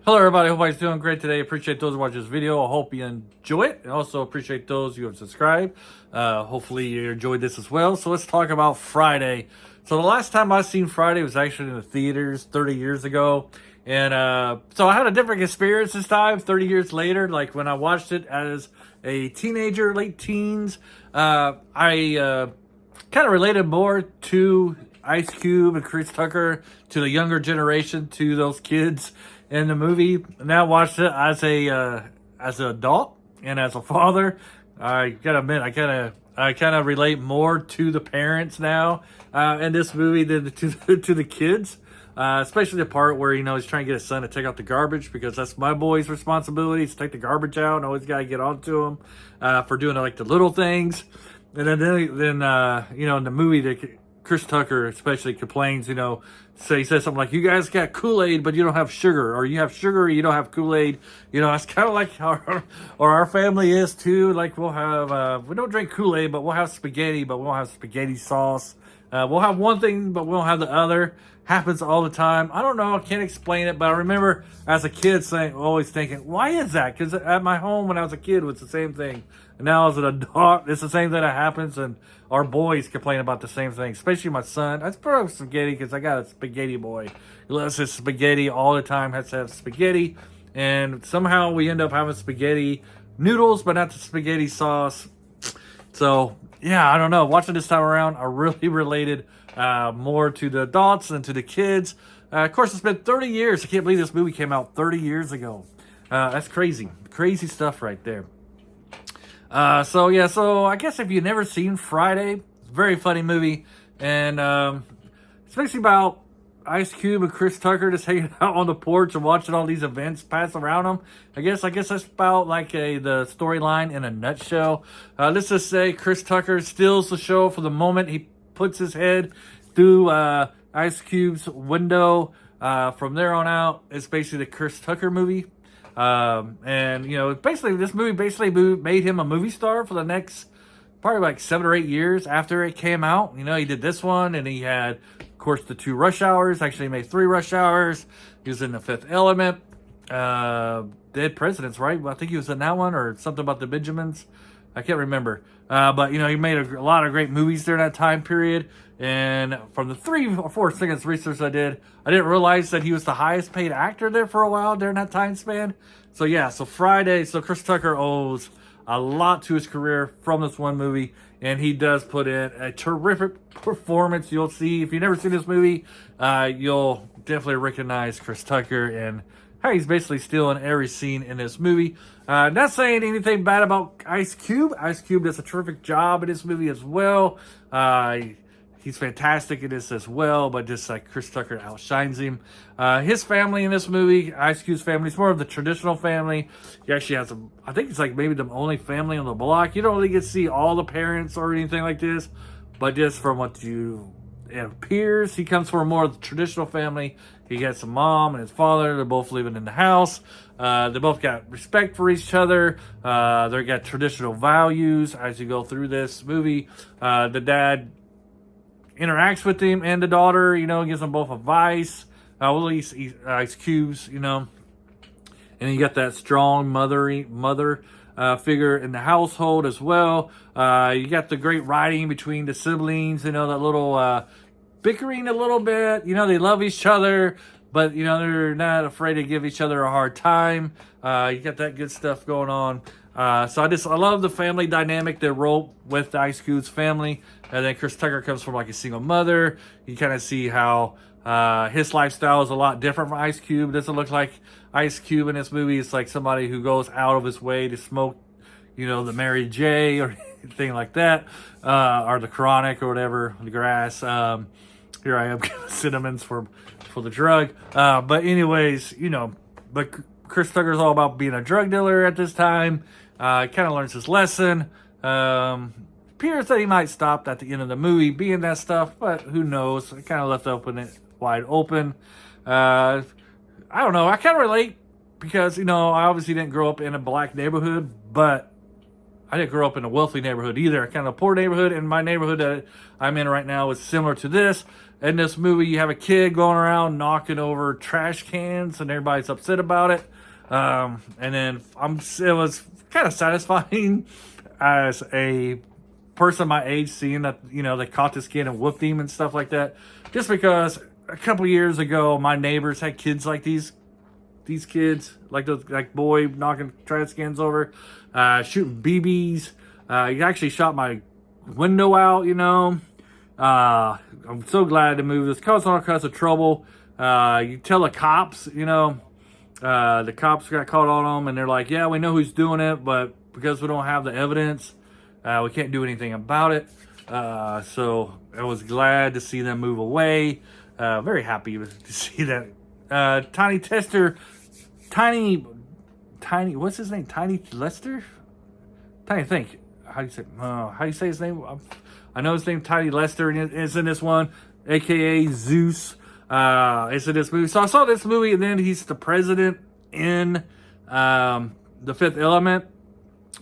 Hello everybody, hope everybody's doing great today. Appreciate those who watch this video. I hope you enjoy it, and also appreciate those who have subscribed. Hopefully you enjoyed this as well. So let's talk about Friday. So the last time I seen Friday was actually in the theaters 30 years ago. And so I had a different experience this time, 30 years later. Like when I watched it as a teenager, late teens, I kind of related more to Ice Cube and Chris Tucker, to the younger generation, to those kids in the movie. Now watched it as an adult and as a father. I gotta admit, I kind of relate more to the parents now in this movie than to the kids. Especially the part where he's trying to get his son to take out the garbage, because that's my boy's responsibility to take the garbage out, and always gotta get onto him for doing like the little things. And then in the movie, Chris Tucker especially complains, so he says something like, "You guys got Kool-Aid, but you don't have sugar," or "You have sugar, you don't have Kool-Aid." That's kind of like how our family is too. Like we'll have, we don't drink Kool-Aid, but we'll have spaghetti, but we won't have spaghetti sauce. We'll have one thing, but we won't have the other. Happens all the time. I don't know. I can't explain it, but I remember as a kid always thinking, why is that? Because at my home when I was a kid, it was the same thing. And now as an adult, it's the same thing that happens, and our boys complain about the same thing, especially my son. I probably spaghetti because I got a spaghetti boy. He loves his spaghetti all the time, has to have spaghetti. And somehow we end up having spaghetti noodles, but not the spaghetti sauce. So, yeah, I don't know. Watching this time around, I really related more to the adults than to the kids. Of course, it's been 30 years. I can't believe this movie came out 30 years ago. That's crazy. Crazy stuff right there. So I guess if you've never seen Friday, it's a very funny movie. And it's basically about Ice Cube and Chris Tucker just hanging out on the porch and watching all these events pass around them. I guess that's about like the storyline in a nutshell. Let's just say Chris Tucker steals the show for the moment he puts his head through Ice Cube's window. From there on out, it's basically the Chris Tucker movie. Basically this movie made him a movie star for the next probably like 7 or 8 years after it came out. He did this one, and he had, of course, the 2 Rush Hours. Actually, he made 3 Rush Hours. He was in The Fifth Element, Dead Presidents, right? I think he was in that one, or something about the Benjamins. I can't remember. But he made a lot of great movies during that time period. And from the 3 or 4 seconds research I didn't realize that he was the highest paid actor there for a while during that time span. So Friday, Chris Tucker owes a lot to his career from this one movie, and he does put in a terrific performance. You'll see, if you've never seen this movie, you'll definitely recognize Chris Tucker and how he's basically stealing every scene in this movie. Not saying anything bad about Ice Cube. Ice Cube does a terrific job in this movie as well. He's fantastic in this as well, but just like Chris Tucker outshines him. His family in this movie, Ice Cube's family, is more of the traditional family. He actually has I think it's like maybe the only family on the block. You don't really get to see all the parents or anything like this, but just from what it appears, he comes from more of the traditional family. He gets a mom and his father. They're both living in the house. They both got respect for each other. They got traditional values as you go through this movie. The dad interacts with him and the daughter, gives them both advice. At least Ice Cube's, and you got that strong mother figure in the household as well. You got the great writing between the siblings, that little bickering a little bit. They love each other, but they're not afraid to give each other a hard time. You got that good stuff going on. So I love the family dynamic they wrote with Ice Cube's family. And then Chris Tucker comes from like a single mother. You kind of see how his lifestyle is a lot different from Ice Cube. It doesn't look like Ice Cube in this movie. It's like somebody who goes out of his way to smoke, the Mary J or anything like that, or the Chronic or whatever, the grass. Here I am, cinnamons for the drug. But anyways, but Chris Tucker's all about being a drug dealer at this time. Kind of learns his lesson. Appears that he might stop at the end of the movie being that stuff, but who knows? I kind of left it wide open. I don't know. I kind of relate because, I obviously didn't grow up in a black neighborhood, but I didn't grow up in a wealthy neighborhood either. Kind of a poor neighborhood, and my neighborhood that I'm in right now is similar to this. in this movie, you have a kid going around knocking over trash cans, and everybody's upset about it. And then it was kind of satisfying as a person my age seeing that, you know, they caught this kid and whooped him and stuff like that. Just because a couple years ago, my neighbors had kids like these kids, like those, like boy knocking trash cans over, shooting BBs. He actually shot my window out, you know. I'm so glad to move this. Caused all kinds of trouble. You tell the cops, you know, the cops got caught on them, and they're like, yeah, we know who's doing it, but because we don't have the evidence, we can't do anything about it. So I was glad to see them move away. Very happy to see that. Tiny, what's his name? Tiny Lester? Tiny think. How do you say his name? I know his name, Tiny Lester, and it's in this one, aka Zeus. It's in this movie. So I saw this movie, and then he's the president in The Fifth Element.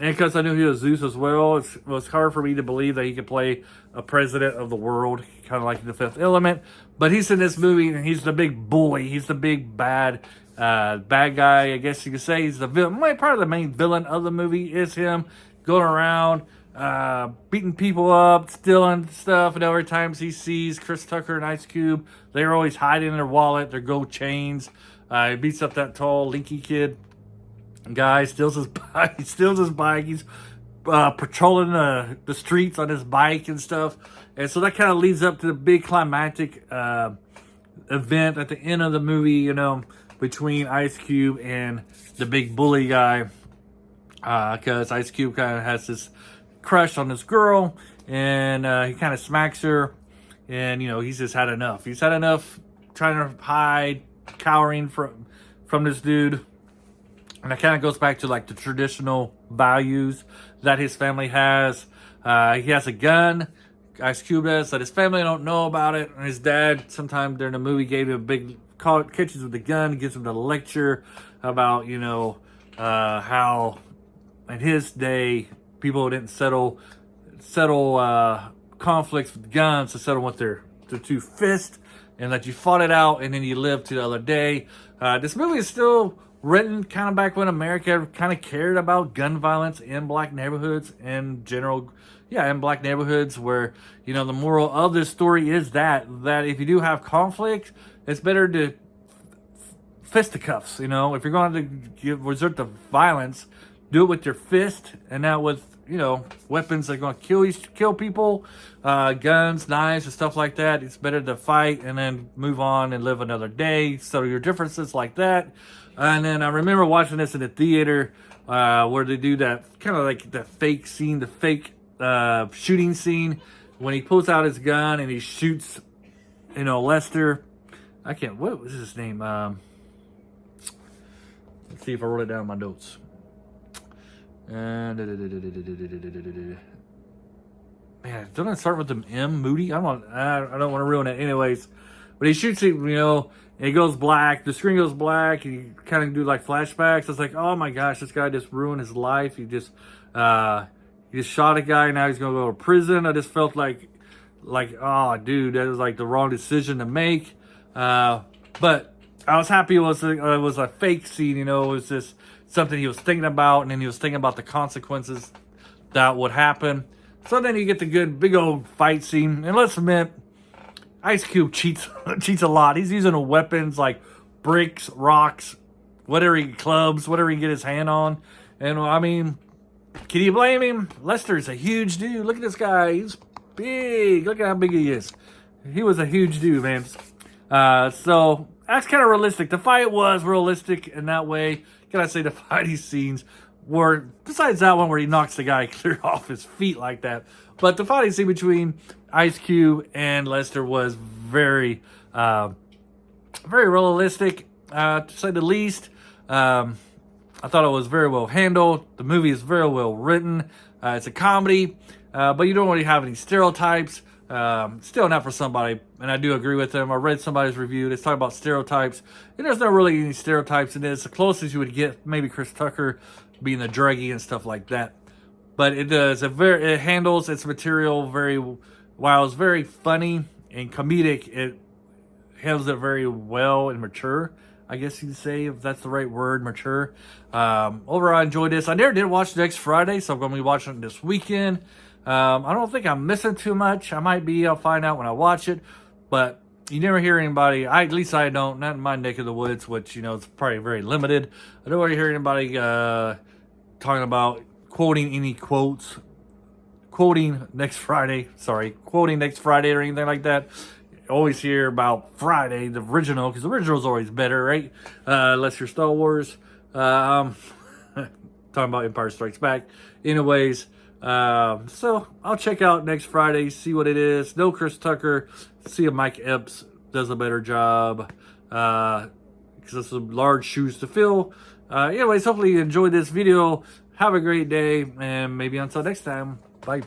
And because I knew he was Zeus as well, it was hard for me to believe that he could play a president of the world, kind of like The Fifth Element. But he's in this movie, and he's the big bully. He's the big bad guy, I guess you could say. He's the villain. Probably the main villain of the movie is him going around beating people up, stealing stuff. And every time he sees Chris Tucker and Ice Cube, they're always hiding in their wallet, their gold chains. He beats up that tall, linky kid. Guy steals his bike. He's patrolling the streets on his bike and stuff. And so that kind of leads up to the big climactic event at the end of the movie, you know, between Ice Cube and the big bully guy. Because Ice Cube kind of has this crush on this girl, and he kind of smacks her. And, you know, he's just had enough. He's had enough trying to hide, cowering from this dude. And that kind of goes back to like the traditional values that his family has. He has a gun, Ice Cube does, that his family don't know about it. And his dad, sometime during the movie, gave him a big call, catches with the gun, gives him the lecture about, you know, how in his day people didn't settle conflicts with guns, to settle with their two fists, and that you fought it out and then you lived to the other day. This movie is still written kind of back when America kind of cared about gun violence in black neighborhoods in general. Yeah, in black neighborhoods where, you know, the moral of this story is that if you do have conflict, it's better to fisticuffs, you know. If you're going to resort to violence, do it with your fist and not with, you know, weapons that are going to kill people, guns, knives, and stuff like that. It's better to fight and then move on and live another day. So your differences like that. And then I remember watching this in the theater where they do that kind of like the fake scene, the fake shooting scene when he pulls out his gun and he shoots, you know, Lester. What was his name? Let's see if I wrote it down in my notes. Man, don't it start with the M? Moody? I don't want to ruin it. Anyways, but he shoots it, you know, and it goes black. The screen goes black, and you kind of do like flashbacks. It's like, oh my gosh, this guy just ruined his life. He just shot a guy. Now he's gonna go to prison. I just felt like, oh, dude, that was like the wrong decision to make. But I was happy it was a fake scene. You know, it was just something he was thinking about, and then he was thinking about the consequences that would happen. So then you get the good big old fight scene, and let's admit, Ice Cube cheats a lot. He's using weapons like bricks, rocks, clubs, whatever he can get his hand on. And I mean, can you blame him? Lester's a huge dude. Look at this guy. He's big. Look at how big he is. He was a huge dude, man. So that's kind of realistic. The fight was realistic in that way. Can I say the fighting scenes were, besides that one where he knocks the guy clear off his feet like that, but the fighting scene between Ice Cube and Lester was very realistic, to say the least. I thought it was very well handled. The movie is very well written. It's a comedy, but you don't really have any stereotypes. Still not for somebody, and I do agree with them. I read somebody's review. It's talking about stereotypes, and there's not really any stereotypes in it. It's the closest you would get, maybe Chris Tucker being the druggie and stuff like that. But it does. It handles its material very, while it's very funny and comedic, it handles it very well and mature, I guess you'd say, if that's the right word, mature. Overall, I enjoyed this. I never did watch Next Friday, so I'm going to be watching it this weekend. I don't think I'm missing too much. I might be. I'll find out when I watch it. But you never hear anybody, at least I don't, not in my neck of the woods, which, you know, it's probably very limited. I don't really hear anybody talking about quoting any quotes, quoting Next Friday or anything like that. Always hear about Friday, the original, because the original is always better, right? Unless you're Star Wars. Talking about Empire Strikes Back. Anyways, so I'll check out Next Friday, see what it is. No Chris Tucker, see if Mike Epps does a better job, because it's some large shoes to fill. Anyways, hopefully you enjoyed this video. Have a great day, and maybe until next time, bye.